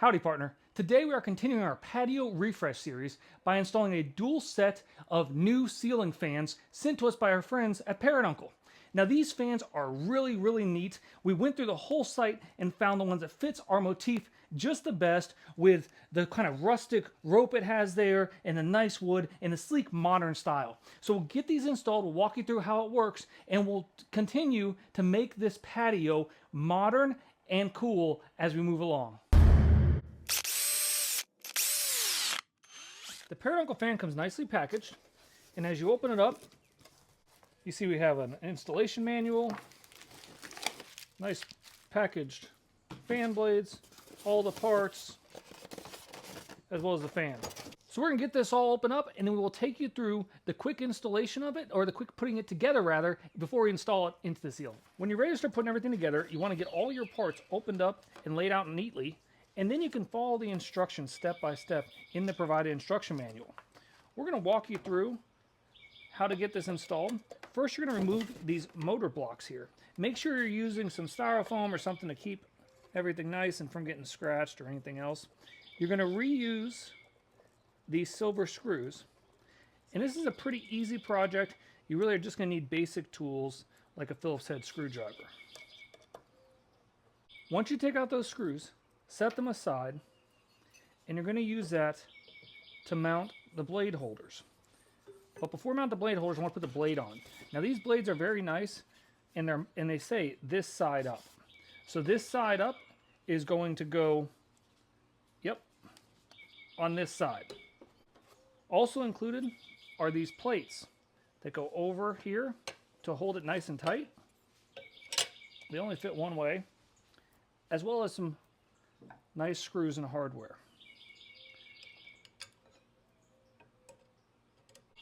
Howdy partner. Today we are continuing our patio refresh series by installing a dual set of new ceiling fans sent to us by our friends at Parrot. Now these fans are really neat. We went through the whole site and found the ones that fits our motif just the best, with the kind of rustic rope it has there and the nice wood and the sleek modern style. So we'll get these installed, we'll walk you through how it works, and we'll continue to make this patio modern and cool as we move along. The Parrot fan comes nicely packaged, and as you open it up, you see we have an installation manual, nice packaged fan blades, all the parts, as well as the fan. So we're gonna get this all open up, and then we will take you through the quick installation of it, or the quick putting it together rather, before we install it into the ceiling. When you're ready to start putting everything together, you wanna get all your parts opened up and laid out neatly, and then you can follow the instructions step by step in the provided instruction manual. We're gonna walk you through how to get this installed. First, you're gonna remove these motor blocks here. Make sure you're using some styrofoam or something to keep everything nice and from getting scratched or anything else. You're gonna reuse these silver screws. And this is a pretty easy project. You really are just gonna need basic tools like a Phillips head screwdriver. Once you take out those screws, set them aside, and you're gonna use that to mount the blade holders. But before we mount the blade holders, I want to put the blade on. Now these blades are very nice, and they say this side up. So this side up is going to go, yep, on this side. Also included are these plates that go over here to hold it nice and tight. They only fit one way, as well as some nice screws and hardware.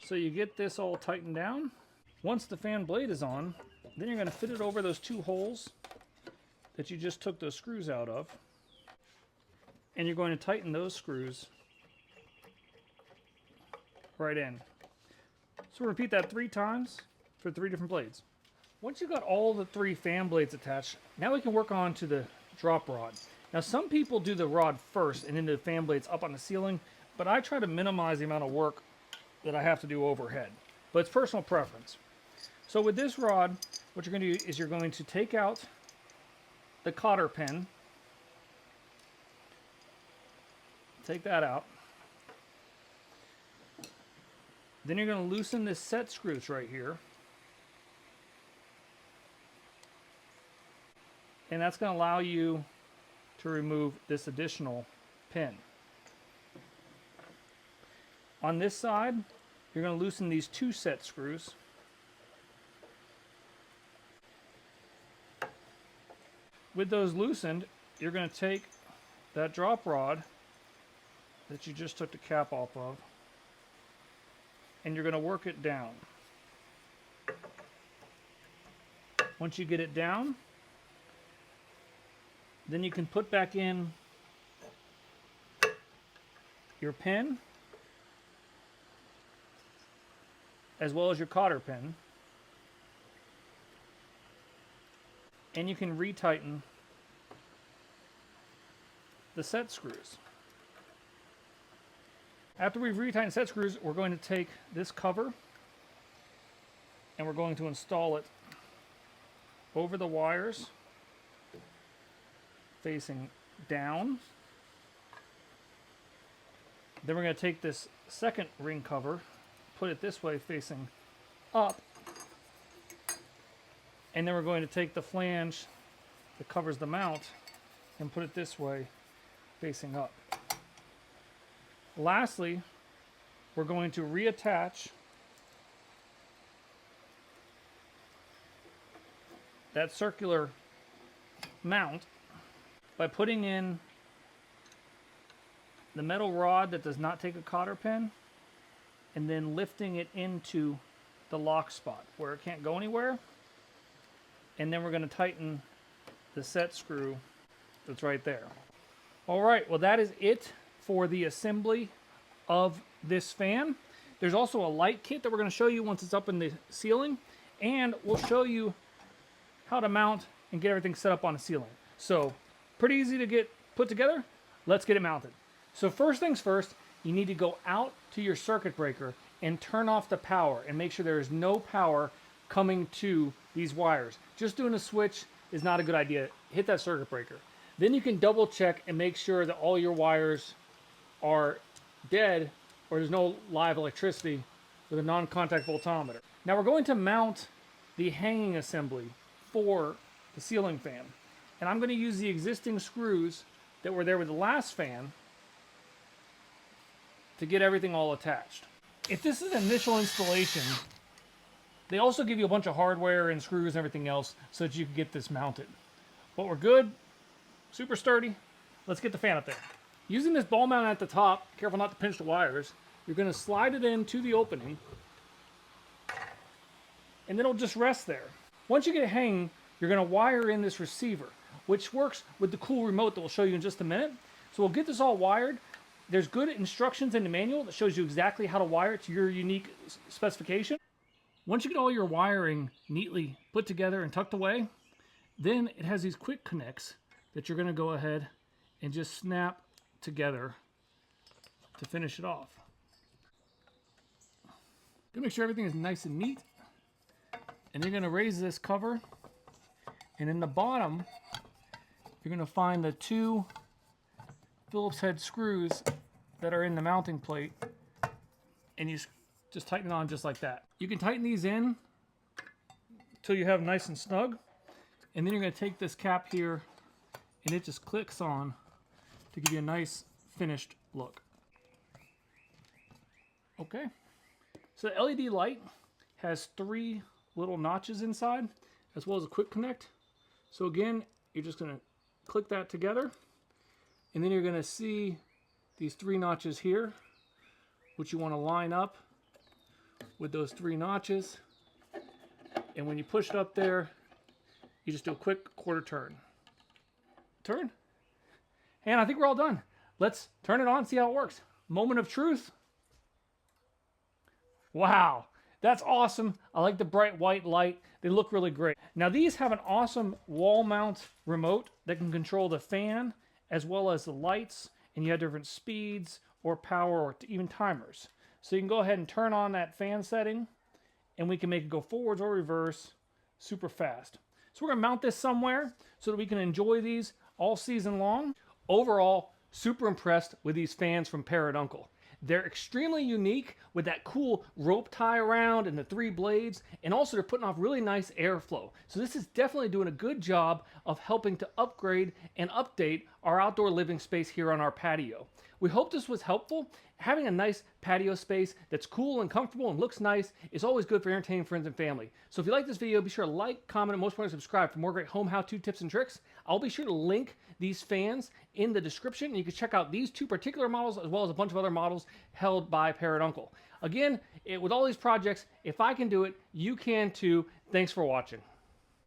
So you get this all tightened down. Once the fan blade is on, then you're going to fit it over those two holes that you just took those screws out of. And you're going to tighten those screws right in. So we'll repeat that 3 times for 3 different blades. Once you've got all the 3 fan blades attached, now we can work on to the drop rod. Now some people do the rod first and then the fan blades up on the ceiling, but I try to minimize the amount of work that I have to do overhead. But it's personal preference. So with this rod, what you're going to do is you're going to take out the cotter pin. Take that out. Then you're going to loosen this set screws right here. And that's going to allow you to remove this additional pin. On this side, you're going to loosen these 2 set screws. With those loosened, you're going to take that drop rod that you just took the cap off of, and you're going to work it down. Once you get it down, then you can put back in your pin, as well as your cotter pin, and you can retighten the set screws. After we've retightened set screws, we're going to take this cover and we're going to install it over the wires facing down. Then we're going to take this second ring cover, put it this way facing up, and then we're going to take the flange that covers the mount and put it this way facing up. Lastly, we're going to reattach that circular mount by putting in the metal rod that does not take a cotter pin, and then lifting it into the lock spot where it can't go anywhere. And then we're going to tighten the set screw that's right there. All right, well that is it for the assembly of this fan. There's also a light kit that we're going to show you once it's up in the ceiling, and we'll show you how to mount and get everything set up on the ceiling. So pretty easy to get put together. let's get it mounted. So first things first, you need to go out to your circuit breaker and turn off the power and make sure there is no power coming to these wires. Just doing a switch is not a good idea. Hit that circuit breaker. Then you can double check and make sure that all your wires are dead or there's no live electricity with a non-contact voltometer. Now we're going to mount the hanging assembly for the ceiling fan. And I'm going to use the existing screws that were there with the last fan to get everything all attached. If this is an initial installation, they also give you a bunch of hardware and screws and everything else so that you can get this mounted. But we're good, super sturdy. Let's get the fan up there. Using this ball mount at the top, careful not to pinch the wires, you're going to slide it into the opening and then it'll just rest there. Once you get it hanging, you're going to wire in this receiver, which works with the cool remote that we'll show you in just a minute. So we'll get this all wired. There's good instructions in the manual that shows you exactly how to wire it to your unique specification. Once you get all your wiring neatly put together and tucked away, then it has these quick connects that you're going to go ahead and just snap together to finish it off. Gonna make sure everything is nice and neat. And you're going to raise this cover. And in the bottom, you're going to find the two Phillips head screws that are in the mounting plate. And you just tighten it on just like that. You can tighten these in until you have nice and snug. And then you're going to take this cap here and it just clicks on to give you a nice finished look. Okay. So the LED light has 3 little notches inside as well as a quick connect. So again, you're just going to click that together and then you're going to see these 3 notches here, which you want to line up with those 3 notches. And when you push it up there, you just do a quick quarter turn. Turn. And I think we're all done. Let's turn it on, see how it works. Moment of truth. Wow, that's awesome. I like the bright white light. They look really great. Now these have an awesome wall mount remote that can control the fan as well as the lights, and you have different speeds or power or even timers. So you can go ahead and turn on that fan setting and we can make it go forwards or reverse super fast. So we're gonna mount this somewhere so that we can enjoy these all season long. Overall, super impressed with these fans from Parrot Uncle. They're extremely unique with that cool rope tie around and the 3 blades, and also they're putting off really nice airflow. So this is definitely doing a good job of helping to upgrade and update our outdoor living space here on our patio. We hope this was helpful. Having a nice patio space that's cool and comfortable and looks nice is always good for entertaining friends and family. So if you like this video, be sure to like, comment, and most importantly, subscribe for more great home how-to tips and tricks. I'll be sure to link these fans in the description, and you can check out these 2 particular models as well as a bunch of other models held by Parrot Uncle. Again, with all these projects, if I can do it, you can too. Thanks for watching.